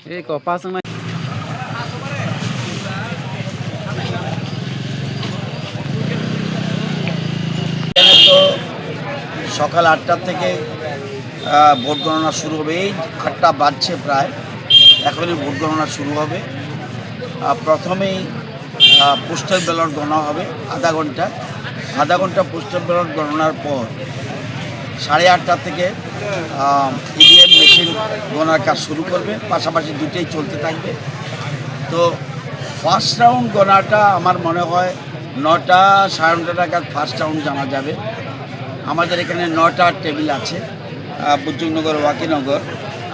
एक pasang na তো সকাল ৮টা থেকে ভোট গণনা শুরু হবে। এই ৮টা বাজছে প্রায়, এখনই ভোট গণনা শুরু হবে। প্রথমেই পোস্টাল ব্যালট গণনা হবে আধা ঘন্টা পোস্টাল ব্যালট গণনার পর 8:30 থেকে ইভিএম মেশিন গণনার কাজ শুরু করবে। পাশাপাশি দুটোই চলতে থাকবে। তো ফার্স্ট রাউন্ড গণনাটা আমার মনে হয় 9টা সাড়ে 9টা নাগাদ ফার্স্ট রাউন্ড জানা যাবে। আমাদের এখানে 9টা টেবিল আছে, বুজুর্গনগর, ওয়াকিনগর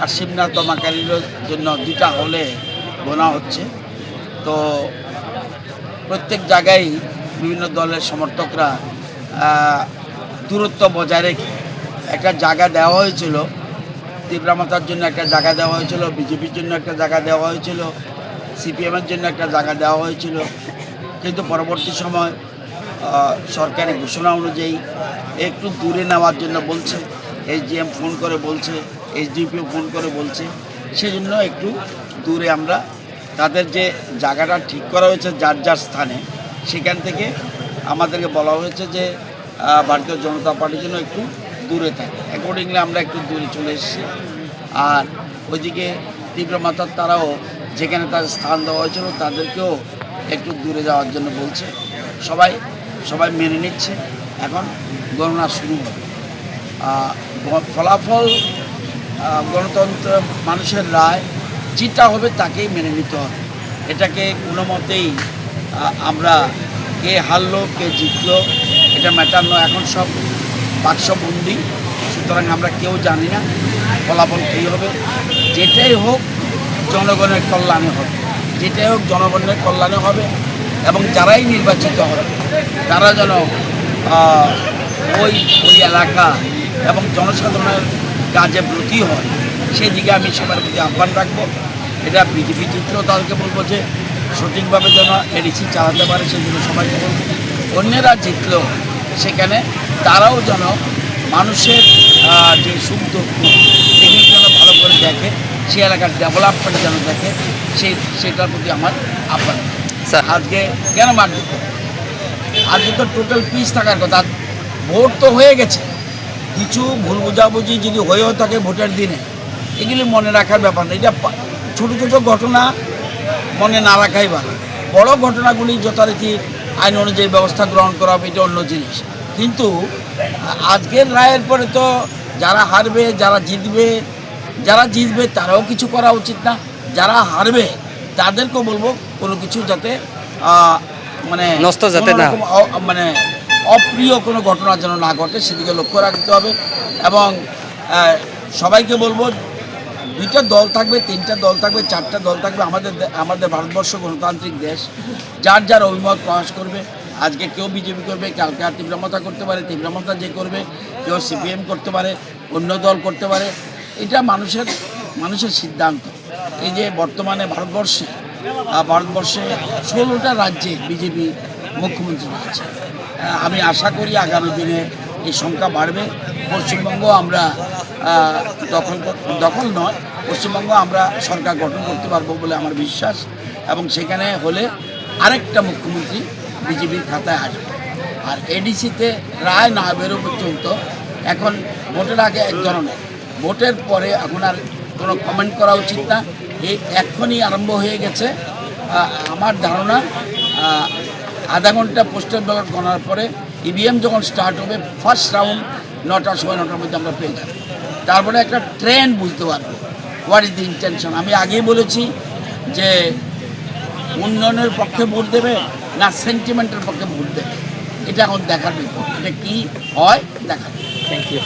আর শিবনাথ তমাকারীর জন্য 2টা হলে গোনা হচ্ছে। তো প্রত্যেক জায়গায় বিভিন্ন দলের সমর্থকরা দূরত্ব বজায় রেখে একটা জায়গা দেওয়া হয়েছিল। তীব্রমাতার জন্য একটা জায়গা দেওয়া হয়েছিল, বিজেপির জন্য একটা জায়গা দেওয়া হয়েছিল, সিপিএমের জন্য একটা জায়গা দেওয়া হয়েছিল। কিন্তু পরবর্তী সময় সরকারি ঘোষণা অনুযায়ী একটু দূরে নেওয়ার জন্য বলছে, এসডিএম ফোন করে বলছে, এসডিপিও ফোন করে বলছে, সেজন্য একটু দূরে আমরা তাদের যে জায়গাটা ঠিক করা হয়েছে যার যার স্থানে, সেখান থেকে আমাদেরকে বলা হয়েছে যে ভারতীয় জনতা পার্টির জন্য একটু দূরে থাকে। অ্যাকর্ডিংলি আমরা একটু দূরে চলে এসেছি। আর ওইদিকে তীব্রমাতার তারাও যেখানে তার স্থান দেওয়া হয়েছিল তাদেরকেও একটু দূরে যাওয়ার জন্য বলছে। সবাই মেনে নিচ্ছে। এখন গণনা শুরু হবে। ফলাফল গণতন্ত্র, মানুষের রায়, যেটা হবে তাকেই মেনে নিতে হবে। এটাকে কোনো মতেই আমরা কে হারলো কে জিতলো এটা ম্যাটার নয়। এখন সব বাক্সবন্দি, সুতরাং আমরা কেউ জানি না ফলাফল কী হবে। যেটাই হোক জনগণের কল্যাণে হবে, যেটাই হোক জনগণের কল্যাণে হবে। এবং যারাই নির্বাচিত হবে তারা যেন ওই এলাকা এবং জনসাধারণের কাজে ব্রতী হয়, সেদিকে আমি সবার প্রতি আহ্বান রাখবো। এটা বিজেপি চিত্র, তাদেরকে বলবো যে সঠিকভাবে যেন এডিসি চালাতে পারে, সেজন্য সবাইকে বলবো। অন্যেরা জিতলেও সেখানে তারাও যেন মানুষের যে সুখ দুঃখ এগুলো যেন ভালো করে দেখে, সে এলাকার ডেভেলপমেন্ট যেন দেখে, সেটার প্রতি আমার আহ্বান। আজকে কেন মারপিট? আজকে তো টোটাল পিস থাকার কথা। ভোট তো হয়ে গেছে, কিছু ভুল বোঝাবুঝি যদি হয়েও থাকে ভোটের দিনে, এগুলি মনে রাখার ব্যাপার না। এটা ছোটো ছোটো ঘটনা মনে না রাখাই ভালো। বড় ঘটনাগুলি যথারীতি আইন অনুযায়ী ব্যবস্থা গ্রহণ করা হবে, এটা অন্য জিনিস। কিন্তু আজকের রায়ের পরে তো যারা হারবে, যারা জিতবে তারাও কিছু করা উচিত না। যারা হারবে তাদেরকেও বলবো কোনো কিছু যাতে মানে নষ্ট যাতে না, মানে অপ্রিয় কোনো ঘটনা যেন না ঘটে, সেদিকে লক্ষ্য রাখতে হবে। এবং সবাইকে বলবো, 2টা দল থাকবে, 3টা দল থাকবে, 4টা দল থাকবে। আমাদের ভারতবর্ষ গণতান্ত্রিক দেশ, যার যার অভিমত প্রকাশ করবে। আজকে কেউ বিজেপি করবে, কালকে আর তীব্রমাতা করতে পারে, তীব্রমাতা যে করবে, কেউ সিপিএম করতে পারে, অন্য দল করতে পারে। এটা মানুষের সিদ্ধান্ত। এই যে বর্তমানে ভারতবর্ষে 16টা রাজ্যে বিজেপি মুখ্যমন্ত্রী রয়েছে। আমি আশা করি আগামী দিনে এই সংখ্যা বাড়বে। পশ্চিমবঙ্গ আমরা দখল নয়, পশ্চিমবঙ্গ আমরা সরকার গঠন করতে পারবো বলে আমার বিশ্বাস। এবং সেখানে হলে আরেকটা মুখ্যমন্ত্রী বিজেপির খাতায় আসবে। আর এডিসিতে রায় না বেরো পর্যন্ত, এখন ভোটের আগে এক ধরনের, ভোটের পরে এখন আর কোনো কমেন্ট করা উচিত না। এই এখনই আরম্ভ হয়ে গেছে। আমার ধারণা আধা ঘন্টা পোস্টাল ব্যালট গণার পরে ইভিএম যখন স্টার্ট হবে, ফার্স্ট রাউন্ড 9টার সময়, 9টার মধ্যে আমরা পেয়ে যাব। তারপরে একটা ট্রেন্ড বুঝতে পারবো, হোয়াট ইজ দ্য ইন্টেনশন। আমি আগেই বলেছি যে উন্নয়নের পক্ষে ভোট দেবে না সেন্টিমেন্টের পক্ষে ভোট দেবে, এটা এখন দেখার বিপদ। এটা কী হয় দেখার। Thank you.